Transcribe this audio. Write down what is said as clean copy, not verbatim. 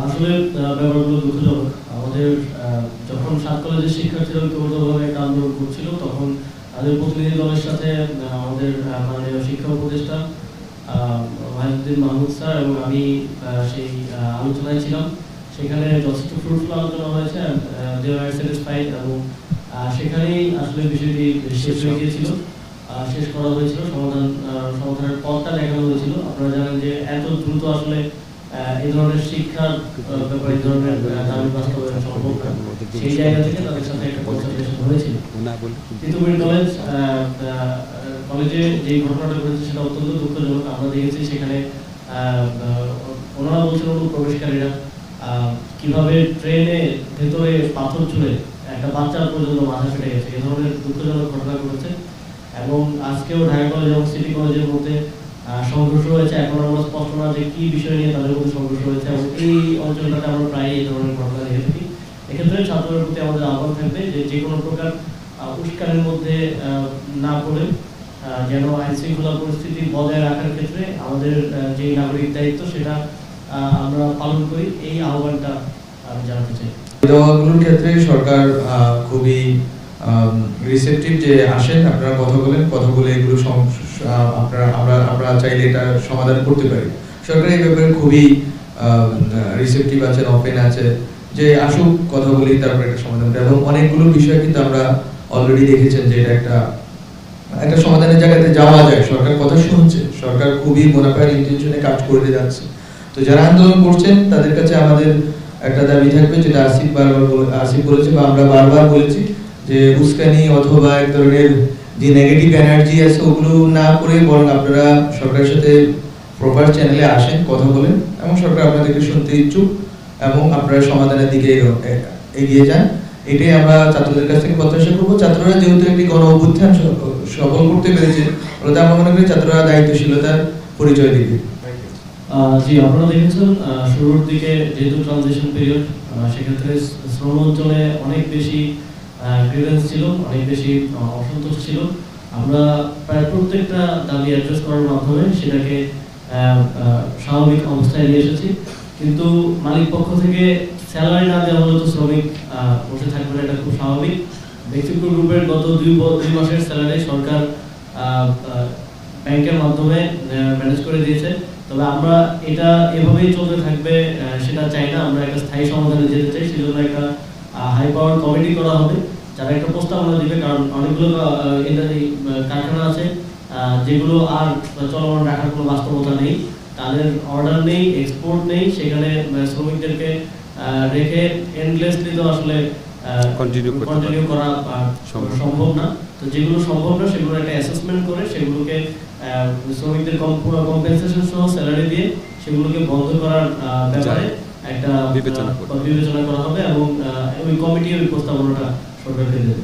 আসলে ব্যাপারগুলো দুঃখজনক। আমাদের যখন 7 কলেজের শিক্ষার্থীরা ঐক্যবদ্ধভাবে একটা আন্দোলন করছিল, তখন তাদের প্রতিনিধি দলের সাথে আমাদের মাননীয় শিক্ষা উপদেষ্টা ওয়াহিদুদ্দিন মাহমুদ স্যার এবং আমি সেই আলোচনায় ছিলাম। সেখানে যথেষ্ট ফ্রুটফুল আলোচনা হয়েছে, দে আর স্যাটিসফাইড, এবং সেখানেই আসলে বিষয়টি শেষ হয়ে গিয়েছিল, শেষ করা হয়েছিল, সমাধানের পথটা দেখানো হয়েছিল। আপনারা জানেন যে এত দ্রুত আসলে এই ধরনের শিক্ষার ব্যাপারে এই ধরনের দাবি বাস্তবায়ন সম্ভব না। সেই জায়গা থেকে তাদের সাথে একটা কনসালটেশন হয়েছিল। তিতুমির কলেজে যে ঘটনাটা ঘটেছে সেটা অত্যন্ত দুঃখজনক। আমরা দেখেছি সেখানে ওনারা বলছেন অনুপ্রবেশকারীরা কিভাবে ট্রেনে ভেতরে পাথর ছুঁড়ে একটা বাচ্চার পর্যন্ত মাথা ফেটে গেছে। এ ধরনের দুঃখজনক ঘটনা ঘটেছে এবং আজকেও ঢাকা কলেজ এবং সিটি কলেজের মধ্যে সংঘর্ষ হয়েছে। এখন আমরা স্পষ্ট না যে কি বিষয় নিয়ে তাদের মধ্যে সংঘর্ষ হয়েছে, এবং এই অঞ্চলটাতে আমরা প্রায় এই ধরনের ঘটনা দেখে থাকি। এক্ষেত্রে ছাত্রদের প্রতি আমাদের আহ্বান থাকবে যে যে কোনো প্রকার উস্কানির মধ্যে না পড়ে যেন আইন শৃঙ্খলা পরিস্থিতি বজায় রাখার ক্ষেত্রে আমাদের যে নাগরিক দায়িত্ব সেটা আমরা পালন করি, এই আহ্বানটা আমি জানাতে চাই। দেওয়াগুলোর ক্ষেত্রে সরকার খুবই রিসেপটিভ, যে আসেন আপনারা কথা বলে এগুলো আমরা চাইলে এটা সমাধান করতে পারি। সরকার এই ব্যাপারে খুবই রিসেপটিভ আছে, ওপেন আছে, যে আসুক কথা বলি তারপর একটা সমাধান করে। এবং অনেকগুলো বিষয় কিন্তু আমরা অলরেডি দেখেছেন যে এটা একটা সমাধানের জায়গাতে যাওয়া যায়। সরকার কথা শুনছে, সরকার খুবই বোনাফাইড ইন্টেনশনে কাজ করে যাচ্ছে। তো যারা আন্দোলন করছেন তাদের কাছে আমাদের একটা দাবি থাকবে, যেটা আসিফ বলেছে বা আমরা বারবার বলেছি, যে উস্কানি অথবা এক ধরনের যে নেগেটিভ এনার্জি আছে ওগুলো না করে বরং আপনারা সরকারের সাথে প্রপার চ্যানেলে আসেন, কথা বলেন, এবং সরকার আপনাদেরকে শুনতে ইচ্ছুক এবং আপনারা সমাধানের দিকে এগিয়ে যান। এটাই আমরা ছাত্রদের কাছ থেকে প্রত্যাশা করবো। ছাত্ররা যেহেতু একটি গণ অভ্যুত্থান সফল করতে পেরেছে, ওটা আমরা মনে করি ছাত্ররা দায়িত্বশীলতার পরিচয় দিবে। জি, আপনারা দেখেছেন শুরুর দিকে যেহেতু ট্রানজিশন পিরিয়ড, সেক্ষেত্রে শ্রম অঞ্চলে অনেক বেশি গ্রিভেন্স ছিল, অনেক বেশি অসন্তোষ ছিল। আমরা প্রায় প্রত্যেকটা দাবি অ্যাড্রেস করার মাধ্যমে সেটাকে স্বাভাবিক অবস্থায় নিয়ে এসেছি। কিন্তু মালিক পক্ষ থেকে স্যালারি না দেওয়া হলে তো শ্রমিক বসে থাকবে না, এটা খুব স্বাভাবিক। ব্যক্তিগত গ্রুপের গত 2 মাসের স্যালারি সরকার ব্যাংকের মাধ্যমে ম্যানেজ করে দিয়েছে। তবে আমরা এটা এভাবেই চলতে থাকবে সেটা চাই না, আমরা একটা স্থায়ী সমাধানে যেতে চাই। সেজন্য একটা হাই পাওয়ার কমিটি করা হবে, যারা একটা প্রস্তাবনা দিবে। কারণ অনেকগুলো কারখানা আছে যেগুলো আর চলমান রাখার কোনো বাস্তবতা নেই, তাদের অর্ডার নেই, এক্সপোর্ট নেই, সেখানে শ্রমিকদেরকে রেখে এন্ডলেসলি তো আসলে কন্টিনিউ করা সম্ভব না। তো যেগুলো সম্ভব না সেগুলো একটা অ্যাসেসমেন্ট করে সেগুলোকে শ্রমিকদের কম্পেনসেশন সহ স্যালারি দিয়ে সেগুলোকে বন্ধ করার ব্যাপারে একটা বিবেচনা করা হবে, এবং ওই কমিটি ওই প্রস্তাবনাটা সরকারকে দেবে।